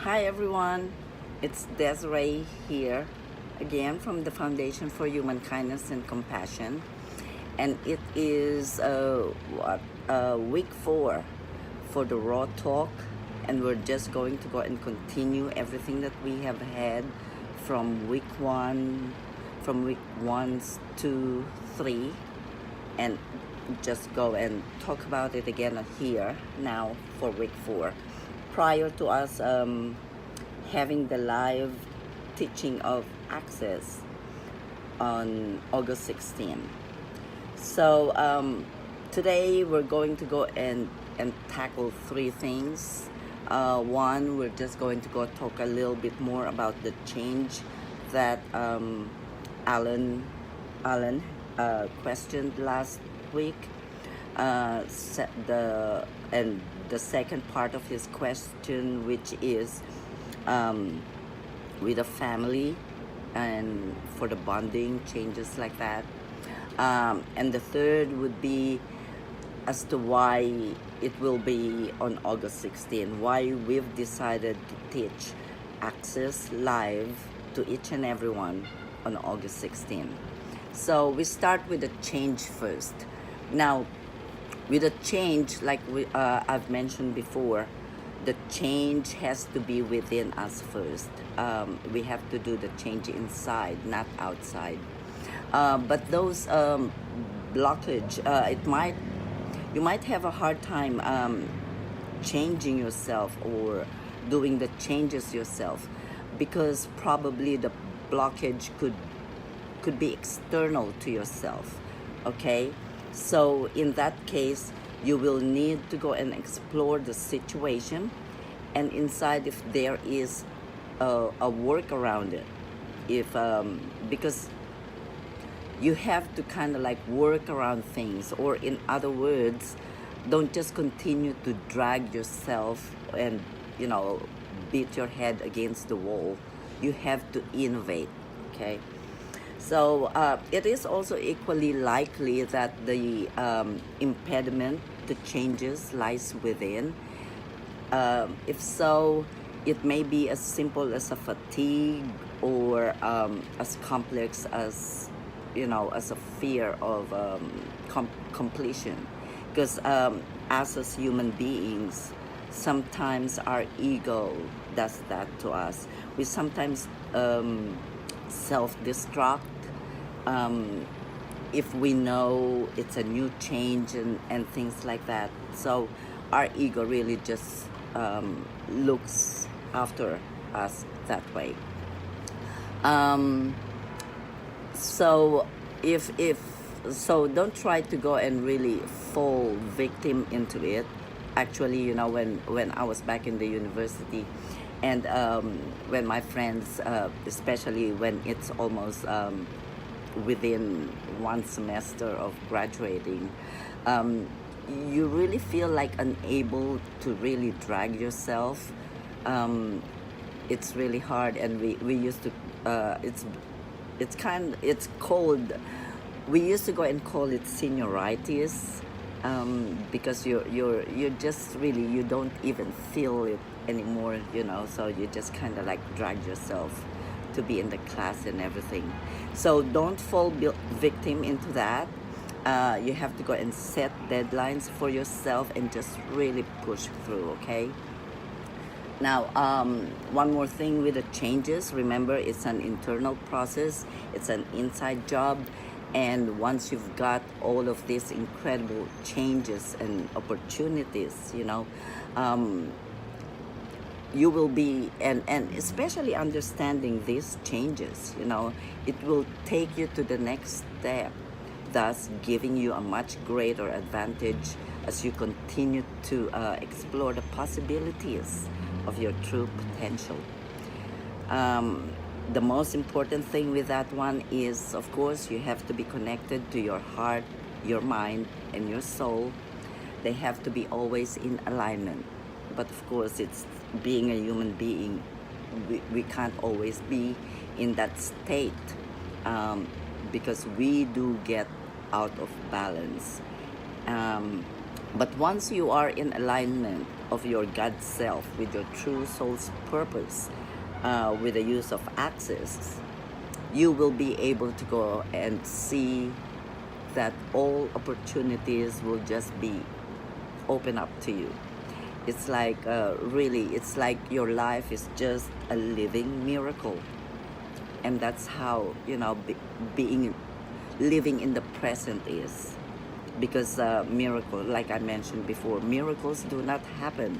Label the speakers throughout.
Speaker 1: Hi everyone, it's Desiree here again from the Foundation for Human Kindness and Compassion, and it is week 4 for the Raw Talk, and we're just going to go and continue everything that we have had from week 1, from week 1 to 3, and just go and talk about it again here now for week 4 prior to us having the live teaching of Access on August 16. So today we're going to go and tackle 3 things. One, we're just going to go talk a little bit more about the change that Alan questioned last week. The second part of his question, which is with a family and for the bonding changes like that. And the third would be as to why it will be on August 16, why we've decided to teach Access live to each and everyone on August 16. So we start with the change first. Now, with a change, like I've mentioned before, the change has to be within us first. We have to do the change inside, not outside. But those blockage, you might have a hard time changing yourself or doing the changes yourself, because probably the blockage could be external to yourself. Okay. So in that case, you will need to go and explore the situation, and inside if there is a work around it, because you have to kind of like work around things, or in other words, don't just continue to drag yourself and beat your head against the wall. You have to innovate. Okay. So it is also equally likely that the impediment to changes lies within. If so, it may be as simple as a fatigue, or as complex as as a fear of completion. Because as human beings, sometimes our ego does that to us. We sometimes self-destruct if we know it's a new change and things like that. So our ego really just looks after us that way. So so don't try to go and really fall victim into it. Actually, when I was back in the university, and when my friends, especially when it's almost within 1 semester of graduating, you really feel like unable to really drag yourself. It's really hard, and we used to it's called, we used to go and call it senioritis, because you're just really, you don't even feel it anymore, so you just kind of like drag yourself to be in the class and everything. So don't fall victim into that. You have to go and set deadlines for yourself and just really push through. Okay. Now, one more thing with the changes. Remember, it's an internal process. It's an inside job. And once you've got all of these incredible changes and opportunities, you will be, and especially understanding these changes, it will take you to the next step, thus giving you a much greater advantage as you continue to explore the possibilities of your true potential. The most important thing with that one is, of course, you have to be connected to your heart, your mind, and your soul. They have to be always in alignment. But of course, it's being a human being, we can't always be in that state, because we do get out of balance. But once you are in alignment, of your God self, with your true soul's purpose, with the use of access, you will be able to go and see that all opportunities will just be open up to you. It's like really, it's like your life is just a living miracle. And that's how, being living in the present is. Because miracle, like I mentioned before, miracles do not happen.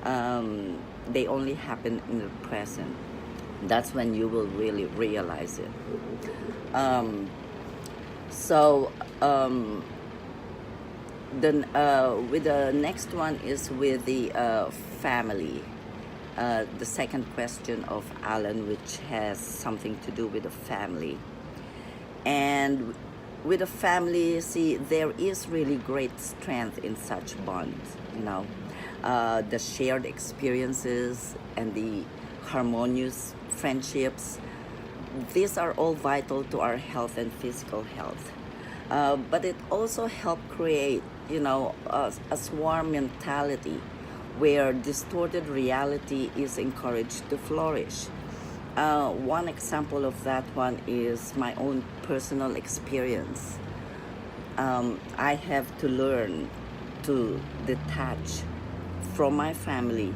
Speaker 1: They only happen in the present. That's when you will really realize it. So then with the next one is with the family. The second question of Alan, which has something to do with the family. And with the family, see, there is really great strength in such bonds, the shared experiences and the harmonious friendships. These are all vital to our health and physical health. But it also helps create, a swarm mentality where distorted reality is encouraged to flourish. One example of that one is my own personal experience. I have to learn to detach from my family,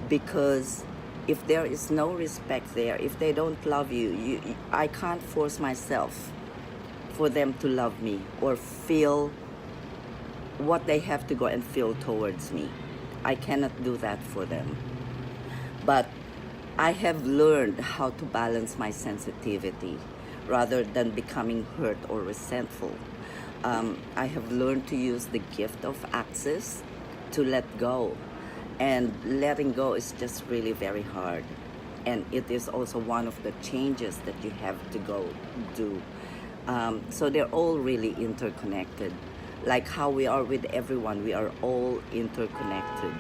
Speaker 1: because if there is no respect there, if they don't love you, I can't force myself for them to love me or feel what they have to go and feel towards me. I cannot do that for them. But I have learned how to balance my sensitivity rather than becoming hurt or resentful. I have learned to use the gift of access to let go. And letting go is just really very hard. And it is also one of the changes that you have to go do. So they're all really interconnected. Like how we are with everyone, we are all interconnected.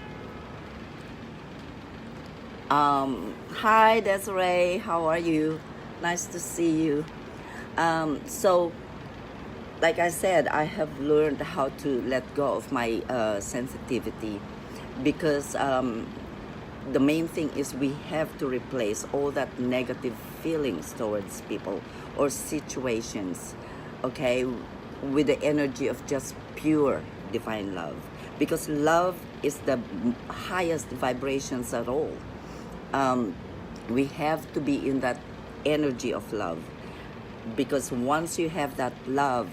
Speaker 1: Hi Desiree, how are you? Nice to see you. So, like I said, I have learned how to let go of my sensitivity, because the main thing is we have to replace all that negative feelings towards people or situations, okay, with the energy of just pure divine love, because love is the highest vibrations at all. We have to be in that energy of love, because once you have that love,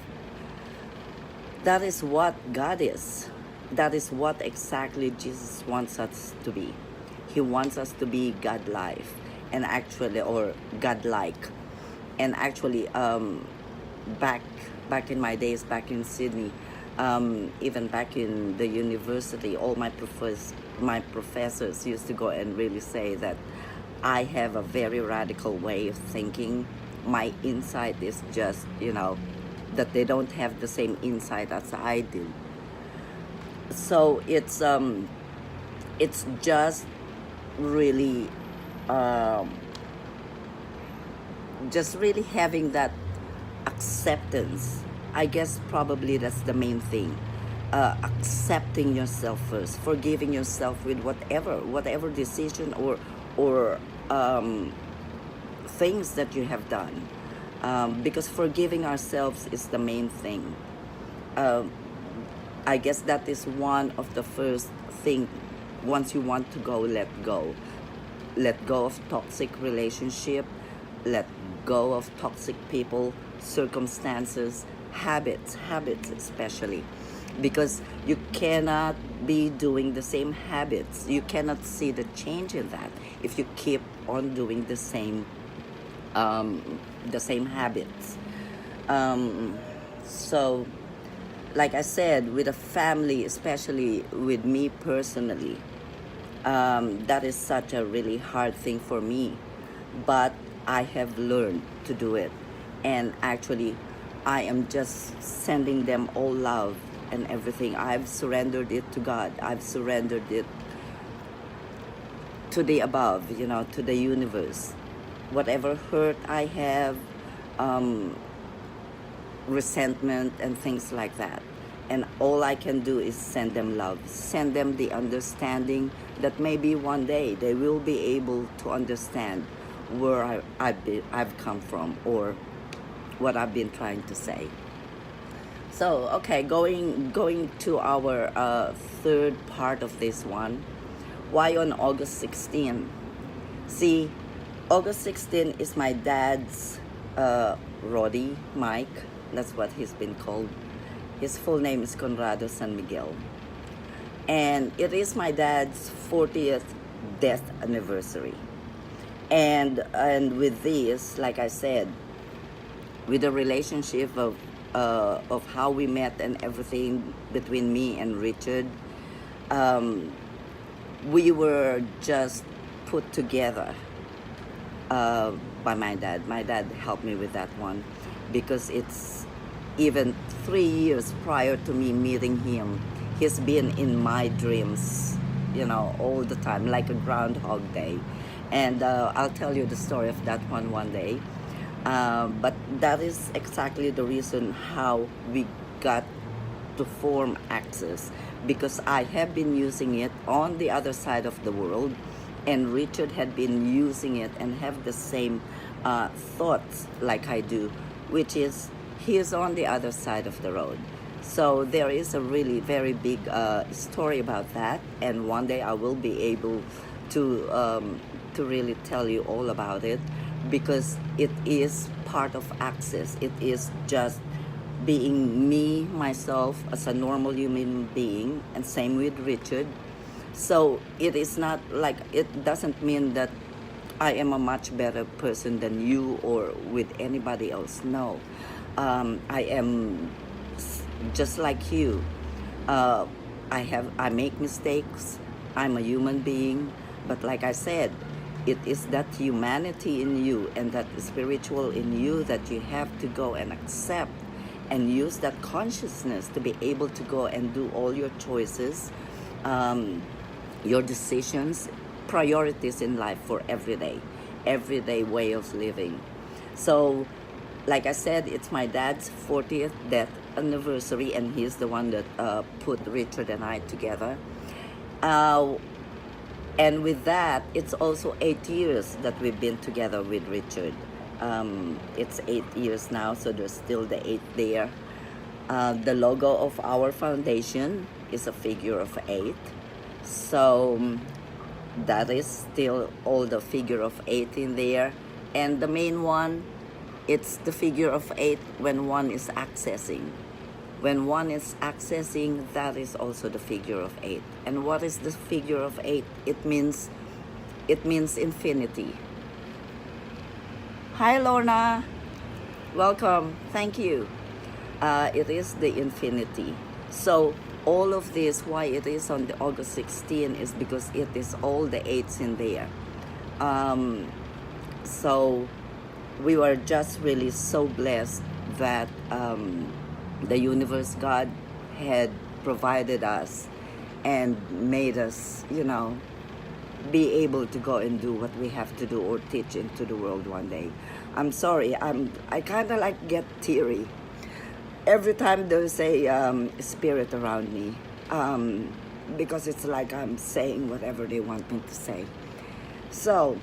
Speaker 1: that is what God is. That is what exactly Jesus wants us to be. He wants us to be God-like, and actually, or God-like. And actually, back in my days, back in Sydney, even back in the university, all my professors used to go and really say that I have a very radical way of thinking. My insight is just, that they don't have the same insight as I do. So it's just really having that acceptance. I guess probably that's the main thing. Accepting yourself first, forgiving yourself with whatever decision or things that you have done, because forgiving ourselves is the main thing. I guess that is one of the first thing. Once you want to go, let go of toxic relationship, let go of toxic people, circumstances, habits especially, because you cannot be doing the same habits. You cannot see the change in that if you keep on doing the same habits. So, like I said, with a family, especially with me personally, that is such a really hard thing for me, but I have learned to do it. And actually, I am just sending them all love and everything. I've surrendered it to God. I've surrendered it to the above, to the universe. Whatever hurt I have, resentment and things like that, And all I can do is send them love, send them the understanding that maybe one day they will be able to understand where I've come from, or what I've been trying to say. So, okay, going to our third part of this one. Why on August 16? See, August 16 is my dad's Roddy Mike. That's what he's been called. His full name is Conrado San Miguel. And it is my dad's 40th death anniversary. And with this, like I said, with the relationship of how we met and everything between me and Richard, we were just put together by my dad. My dad helped me with that one, because it's even 3 years prior to me meeting him. He's been in my dreams, all the time, like a Groundhog Day. And I'll tell you the story of that one day. But that is exactly the reason how we got to form Access, because I have been using it on the other side of the world, and Richard had been using it and have the same thoughts like I do, which is he is on the other side of the road. So there is a really very big story about that, and one day I will be able to really tell you all about it, because it is part of Access. It is just being me, myself, as a normal human being, and same with Richard. So it is not like, it doesn't mean that I am a much better person than you or with anybody else. No, I am just like you. I make mistakes. I'm a human being, but like I said, it is that humanity in you and that spiritual in you that you have to go and accept, and use that consciousness to be able to go and do all your choices, your decisions, priorities in life for everyday way of living. So, like I said, it's my dad's 40th death anniversary, and he's the one that put Richard and I together. And with that, it's also 8 years that we've been together with Richard. It's 8 years now, so there's still the 8 there. The logo of our foundation is a figure of 8. So that is still all the figure of 8 in there. And the main one, it's the figure of 8 when one is accessing. When one is accessing, that is also the figure of 8. And what is the figure of 8? It means infinity. Hi Lorna, welcome, thank you. It is the infinity. So all of this, why it is on the August 16 is because it is all the 8s in there. So we were just really so blessed that the universe, God, had provided us and made us, be able to go and do what we have to do or teach into the world one day. I'm sorry, I kind of like get teary every time there's a spirit around me, because it's like I'm saying whatever they want me to say. So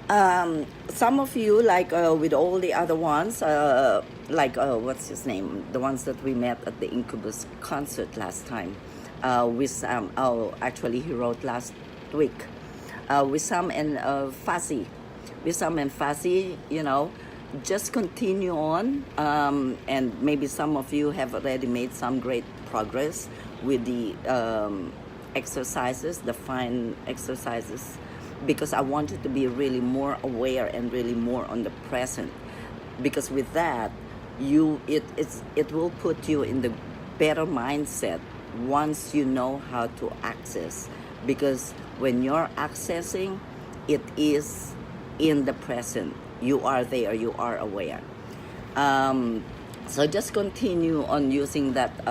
Speaker 1: some of you, like with all the other ones, what's his name, the ones that we met at the Incubus concert last time, Wissam, actually he wrote last week, Wissam and Fasi. Wissam and Fasi, just continue on, and maybe some of you have already made some great progress with the exercises, the fine exercises, because I want you to be really more aware and really more on the present, because with that it will put you in the better mindset once you know how to access, because when you're accessing, it is in the present. You are there, you are aware. So just continue on using that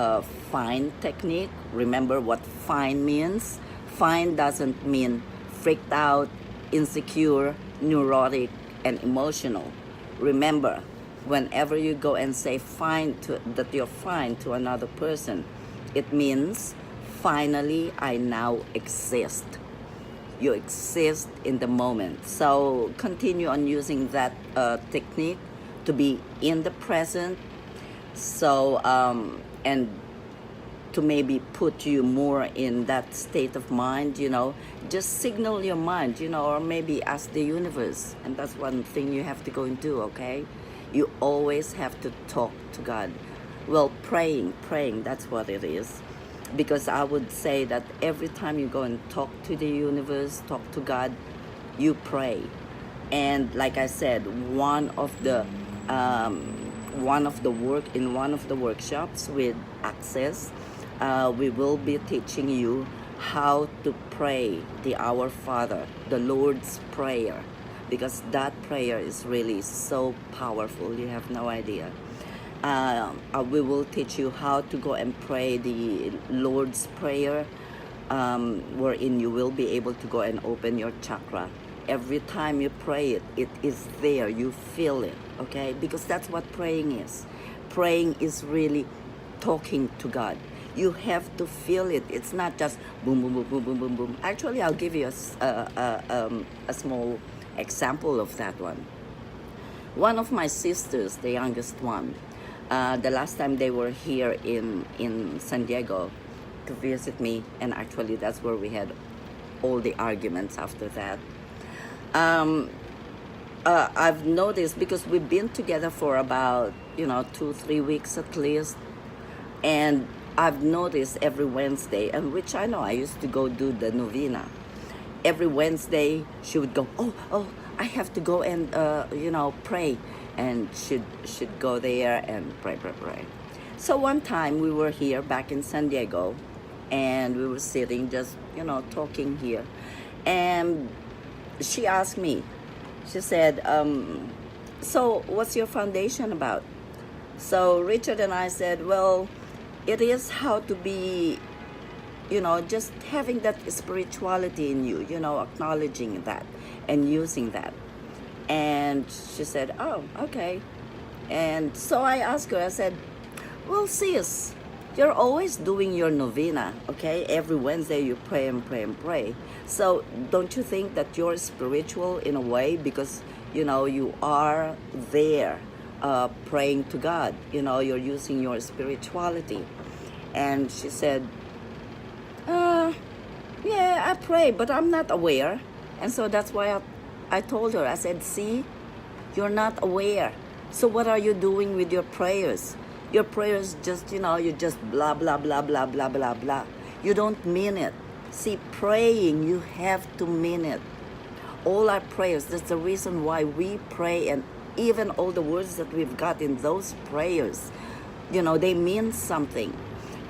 Speaker 1: fine technique. Remember what fine means. Fine doesn't mean freaked out, insecure, neurotic, and emotional. Remember, Whenever you go and say that you're fine to another person, it means finally I now exist. You exist in the moment. So continue on using that technique to be in the present. So and to maybe put you more in that state of mind, just signal your mind, or maybe ask the universe. And that's one thing you have to go and do, okay? You always have to talk to God. Well, praying, that's what it is. Because I would say that every time you go and talk to the universe, talk to God, you pray. And like I said, one of the workshops with Access, we will be teaching you how to pray the Our Father, the Lord's Prayer, because that prayer is really so powerful. You have no idea. We will teach you how to go and pray the Lord's Prayer, wherein you will be able to go and open your chakra. Every time you pray it, it is there. You feel it, okay? Because that's what praying is. Praying is really talking to God. You have to feel it. It's not just boom, boom, boom, boom, boom, boom, boom. Actually, I'll give you a small example of that one. One of my sisters, the youngest one, the last time they were here in San Diego to visit me, and actually that's where we had all the arguments after that. I've noticed, because we've been together for about 2-3 weeks at least, and I've noticed every Wednesday, and which I know I used to go do the novena. Every Wednesday she would go, oh, I have to go and pray, and should go there and pray. So one time we were here back in San Diego, and we were sitting just talking here, and she asked me, she said, so what's your foundation about? So Richard and I said, well, it is how to be, just having that spirituality in you, acknowledging that and using that. And she said, oh, okay. And so I asked her, I said, well, sis, you're always doing your novena, okay? Every Wednesday you pray and pray and pray. So don't you think that you're spiritual in a way, because, you are there praying to God, you're using your spirituality. And she said, yeah, I pray, but I'm not aware. And so that's why I told her, I said, see, you're not aware. So what are you doing with your prayers? Your prayers just, you just blah, blah, blah, blah, blah, blah, blah. You don't mean it. See, praying, you have to mean it. All our prayers, that's the reason why we pray, and even all the words that we've got in those prayers, they mean something.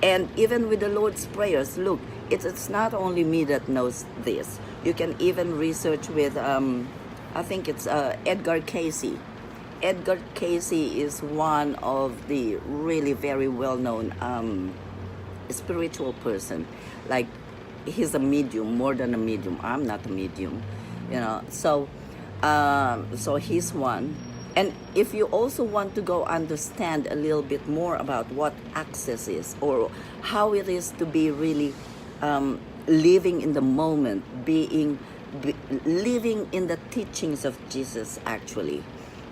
Speaker 1: And even with the Lord's prayers, look, it's not only me that knows this. You can even research with, I think it's Edgar Cayce. Edgar Cayce is one of the really very well-known spiritual person. Like, he's a medium, more than a medium. I'm not a medium, So he's one. And if you also want to go understand a little bit more about what Access is, or how it is to be really living in the moment, living in the teachings of Jesus, actually,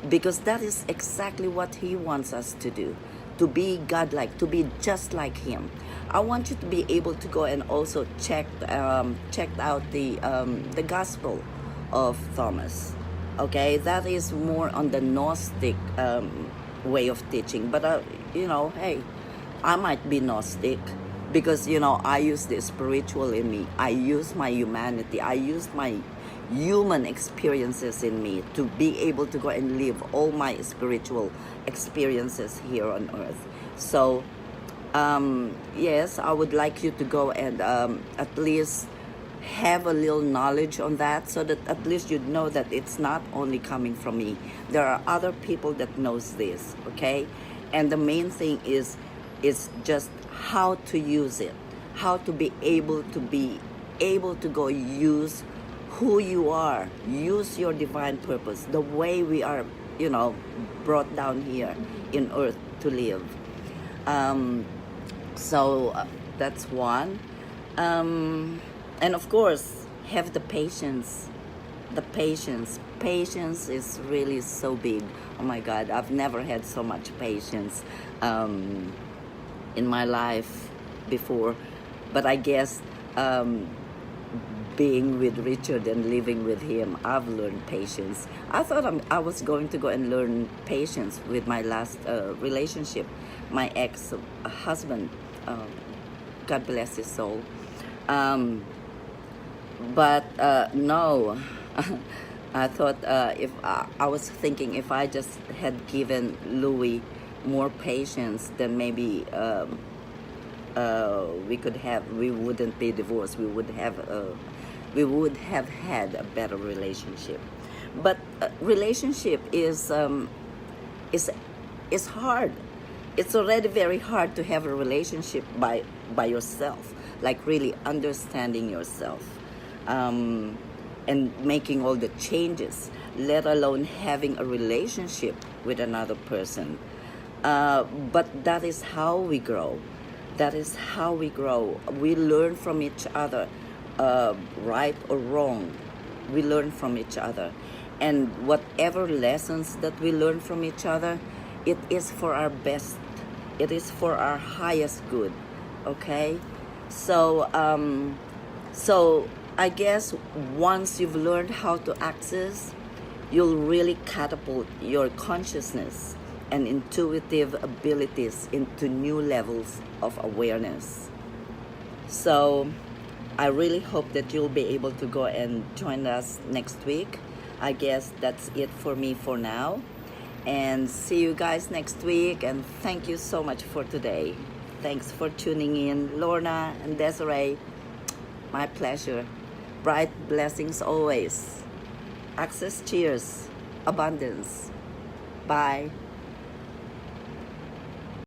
Speaker 1: because that is exactly what he wants us to do, to be godlike, to be just like him. I want you to be able to go and also check out the Gospel of Thomas. Okay, that is more on the Gnostic way of teaching. But, hey, I might be Gnostic because, I use the spiritual in me. I use my humanity. I use my human experiences in me to be able to go and live all my spiritual experiences here on earth. So, yes, I would like you to go and at least have a little knowledge on that, so that at least you'd know that it's not only coming from me. There are other people that knows this, okay? And the main thing is just how to use it, how to be able to go use who you are, use your divine purpose, the way we are you know, brought down here in earth to live. Um, so that's one. And of course, have the patience. The patience. Patience is really so big. Oh my God, I've never had so much patience in my life before. But I guess being with Richard and living with him, I've learned patience. I thought I was going to go and learn patience with my last relationship, my ex-husband. God bless his soul. But no, I thought if I was thinking if I just had given Louis more patience, then maybe we wouldn't be divorced. We would have had a better relationship. But relationship is is hard. It's already very hard to have a relationship by yourself, like really understanding yourself, and making all the changes, let alone having a relationship with another person. But that is how we grow. That is how we grow. We learn from each other, right or wrong. We learn from each other. And whatever lessons that we learn from each other, it is for our best. It is for our highest good. Okay? So, so I guess once you've learned how to access, you'll really catapult your consciousness and intuitive abilities into new levels of awareness. So I really hope that you'll be able to go and join us next week. I guess that's it for me for now. And see you guys next week. And thank you so much for today. Thanks for tuning in, Lorna and Desiree. My pleasure. Bright blessings always. Access, cheers, abundance. Bye.